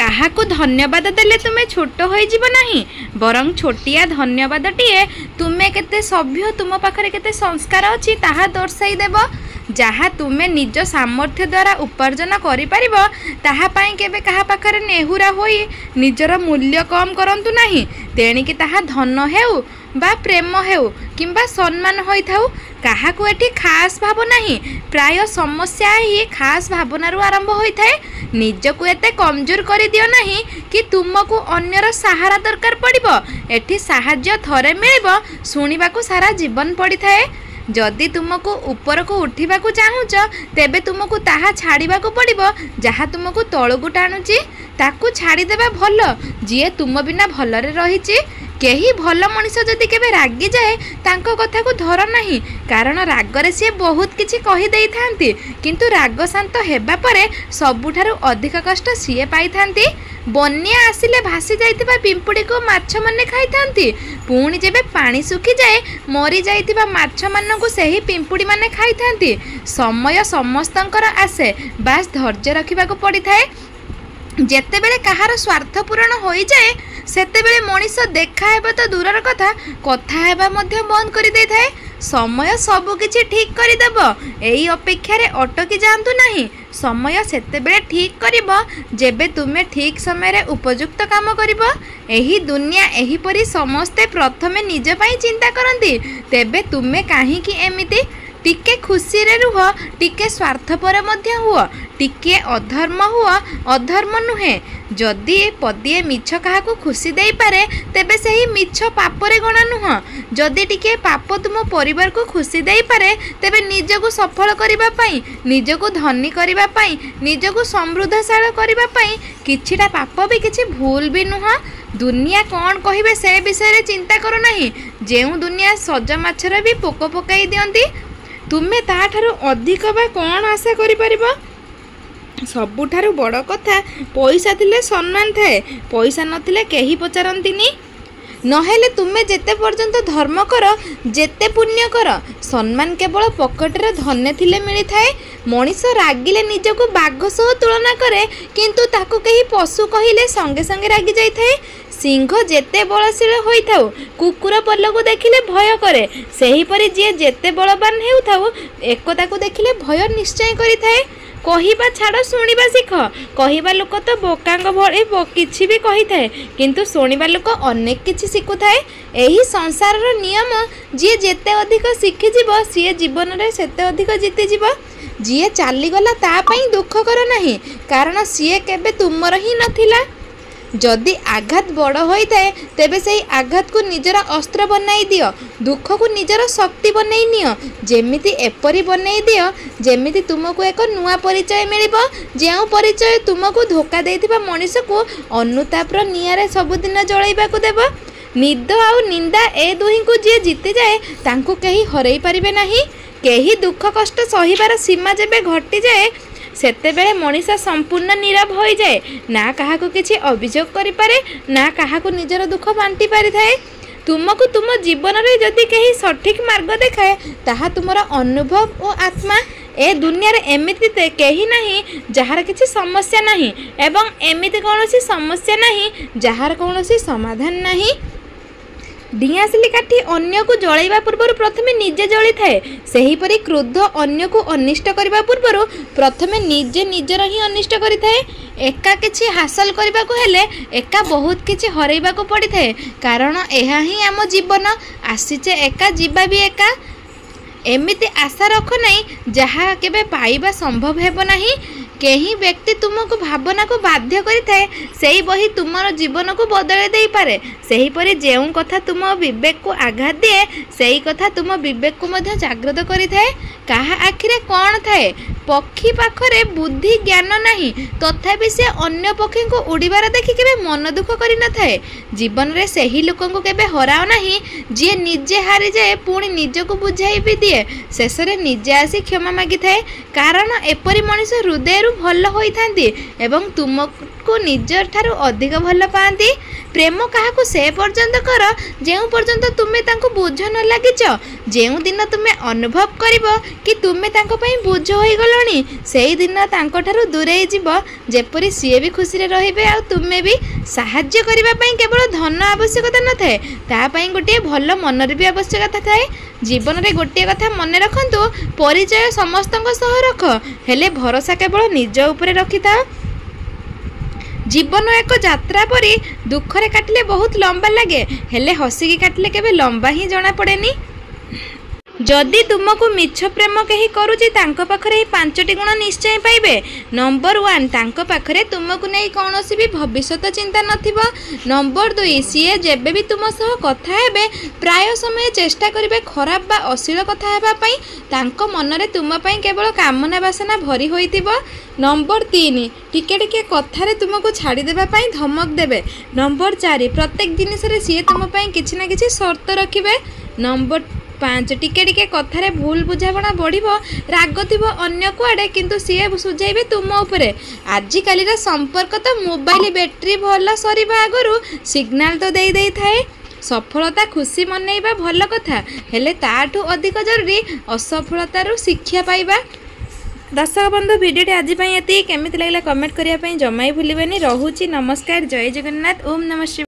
काहाकू धन्यवाद देले तुमे छोट हो नहीं बरं छोटिया धन्यवादटीए तुमे केते सभ्य तुम पाखरे केते संस्कार अच्छी ताहा दर्शाई देव जहाँ तुमे निज सामर्थ्य द्वारा उपार्जन करिपारिब ताहा पाई केबे काहा पाखरे नेहुरा होई निजर मूल्य कम करंतु नाही। तेणिकी ताहा धन हेउ बा प्रेम हेउ किंबा सम्मान होई थाउ काहाकू एठी खास भाव नाही। प्राय समस्या ही खास भावनारू आरंभ होई थाए। निजकू एते कमजोर करि दियो नाही कि तुमको अन्यर सहारा दरकार पड़िबो। एठी साहाय्य थरे मिलिबो सुनिबाकू सारा जीवन पड़ी थाए। जदि तुमको ऊपर को उठा चाहूच तेबे तुमको ताहा छाड़िबा को पड़िबो जहाँ तुमको तलकू टाणुची ताकू छाड़ीदेबा भल जी तुम बिना भलरे रहिची। केही भल मनीष जदि केबे रागी जाए तांको कथा को धर नाही कारण रागरे सी बहुत किछि कहि देई थांती किंतु राग शांत हेबा परे सबुठारु अधिक कष्ट सीए पाई थांती। बन्या आसिले भासी जाइतिबा पिंपुड़ी को माछ माने खाई थांती पुणी जेबे पानी सुखी जाए मरी जाइतिबा माछ मानकु सेही पिंपुड़ी माने खाई थांती। समय समस्तंकर आसे बास धैर्य रखिबाकू पड़ी थाए। जेतेबेले कहार स्वार्थ पूरण हो जाए सेतेबेले मनीष देखा हेबा तो दूरर कथा कथा हेबा मध्य बंद कर दे थाए। समय सबु किछि ठीक कर देब एई अपेक्षा रे अटकी जांतु नाही। समय सेतेबेले ठीक करिबो जेबे तुमे ठीक समय रे उपयुक्त काम करिबो। एही दुनिया एही परी समस्ते प्रथमे निज पई चिंता करंती तेबे तुमे काहे कि एमिति टिके खुशी रे रुह टिके स्वार्थपर मध्य हुआ टिके अधर्म हुआ अधर्म नुहे। जदि पदिए मिछ काहाकू खुशी देई पारे तेबे सही मिछ पापरे गणा नुह। जदि टिके पाप तुम परिवार को खुशी देई पारे तेबे निजको सफल करिबा पई निजको धनी करिबा पई निजको समृद्धशाली करिबा पई किछिटा पाप भी किछि भूल भी नुह। दुनिया कौन कहिबे से विषय रे चिंता करो नाही। जेउ दुनिया सज माछरे भी पोक पकाई दियंती तुमे ताठारु अधिक बा कौन आशा करि परिबो। सबुठारु बड़ कथा पैसा थिले सम्मान थाए पैसा नथिले केही पचारंतिनी। नहेले तुमे जेते पर्यंत धर्म कर जेते पुण्य कर सम्मान केवल पकेटरे धन्य थिले मिली थाए। मनीष रागिले निजको बाघ सह तुलना करे किंतु ताकू केही पशु कहिले संगे संगे रागी जाई थाए। सिंह जेते बलशील होई थाउ कुकुर पल्लू देखिले भय करे सेहीपरि जी जेते बलवान हेउ थाउ एकताकू देखिले भय निश्चय करि थाए। कहिबा छाड़ शुणिबा शिख कहिबा लोक तो बोकांग भଳି किछि भी कहि थाए किंतु शुणिबा लोक अनेक किछि शिखु थाए। एही संसारर नियम जी जेते अधिक शिखि जीव सी जीवन रे सेते अधिक जीति जीव। जी चली गला ता पई दुख कर नाही कारण सी केबे तुमर ही नथिला। जदि आघात बड़ होता है तेबे सही आघात को निजर अस्त्र बनाई दियो दुख को निजर शक्ति बनई नियो। जेमिति एपरी बनई दियो जेमिति तुमको एक नुआ परिचय मिलिबो जेउ परिचय तुमको धोखा देथिबा मनीष को अनुतापर नियारे सबुदिन जळैबाकू देबो। निद आउ निंदा ए दुही को जे जीति जाए तांको केही हरई पारिबे नाही। केही दुख कष्ट सहिबार सीमा जेबे घटी जाए सेतेबेले मनीष संपूर्ण नीरव हो जाए ना काहाकू किछि अभियोग करि पारे ना काहाकू निजर दुख बांटी पारि थाए। तुमको तुम जीवन रे जदि केही सठिक मार्ग देखाए ताहा तुमर अनुभव और आत्मा ए दुनिया रे एमिति केही नाही जहार किछि समस्या नाही एवं एमिति कोनोसी समस्या नाही जहार कोनोसी समाधान नाही। डियासिली काठी अन्य को जलैबा पूर्व प्रथमे निजे जली थाए सेहीपरि क्रोध अन्य को अनिष्ट करबा पूर्व प्रथमे निजे निजर ही अनिष्ट करि थाए। एका किछि हासिल करबा को हेले एका बहुत किछि हरैबा को पड़ी थाए कारण एहा ही आम जीवन आसीचे एका जीवा भी एका। एमिति आशा रख नहीं जहाँ केबे पाइबा संभव हेबो नाही। केही व्यक्ति तुमको भावना को बाध्य करि थाए सेही बही तुमर जीवन को बदले देई पारे। सेहीपरि जेउ कथा तुम विवेक को आघात दिए सेही कथा तुम विवेक को मध्य जागृत करि थाए। काहा आखिरे कौन थाए पक्षी पाखरे बुद्धि ज्ञान नाही तथापि से अन्य पक्षी को उड़ीबार देखि केबे मन दुख करि न थाए। जीवन रे सेही लोक को केबे हराओ नाही जे निजे हारि जाए पुणी निजको बुझाई भी दिए शेषरे निजे आसी क्षमा मागी थाए कारण एपरि मनीष हृदय भल होई थांती एवं तुमको निजर ठारू अधिक भल पाती। प्रेम काहाकू से पर्यंत कर जो पर्यंत तुम्हें तांको बुझ न लगिच। जो दिन तुम्हें अनुभव करिबो कि तुम्हें तांको पई बुझ होई गलणी से दिन तांको ठारू दूरेई जीव जेपरि सीए भी खुशी रे रहिबे आ तुम्हें भी साहाय्य करिबा पई केवल धन आवश्यकता न थाए ता पई गोटे भल मनर भी आवश्यकता थाए। जीवन रे गोटे कथा मन रखंतु परिचय समस्तଙ୍କ सह रख हेले भरोसा केवल निज उपरे रखिता। जीवन एक यात्रा परी दुखरे काटिले बहुत लंबा लगे हेले हसिकी काटिले केबे लंबा ही जना पड़ेनी। जदि तुमको मिछ प्रेम कहीं करुची तांको पाखरे ही 5टी गुण निश्चय पाइबे। नंबर 1 तांको पाखरे तुमको नहीं कौनसी भी भविष्यत चिंता नथिबो। नंबर 2 सीए जेबे भी तुम सह कथा हेबे प्राय समय चेष्टा करिबे खराब बा अश्लील कथा हेबा पई तांको मनरे तुम पई केवल कामना वासना भरी होइतिबो। नंबर 3 टिके टिके कथारे तुमको छाड़ी देबा पई धमक देबे। नंबर 4 प्रत्येक जिनिस रे सीए तुम पई किछि ना किछि शर्त रखिबे। नंबर 5 टिके टिके कथारे भूल बुझावना बढ़िबो राग थिबो अन्य कुआडे किंतु सीए सुझाइबे तुम उपरे। आजि कालीर संपर्क तो मोबाइल बैटरी भल सरीबा आगरु सिग्नल तो देई देई थाए। सफलता खुशी मनैबा भल कथा हेले ताठू अधिक जरूरी असफलतारू शिक्षा पाइबा। दर्शक बंधु भिडियोटी आज एति केमिति लागला कमेंट करिया पई जमाई भूलिबेनी। रहुची नमस्कार जय जगन्नाथ ओम नमः शिवाय।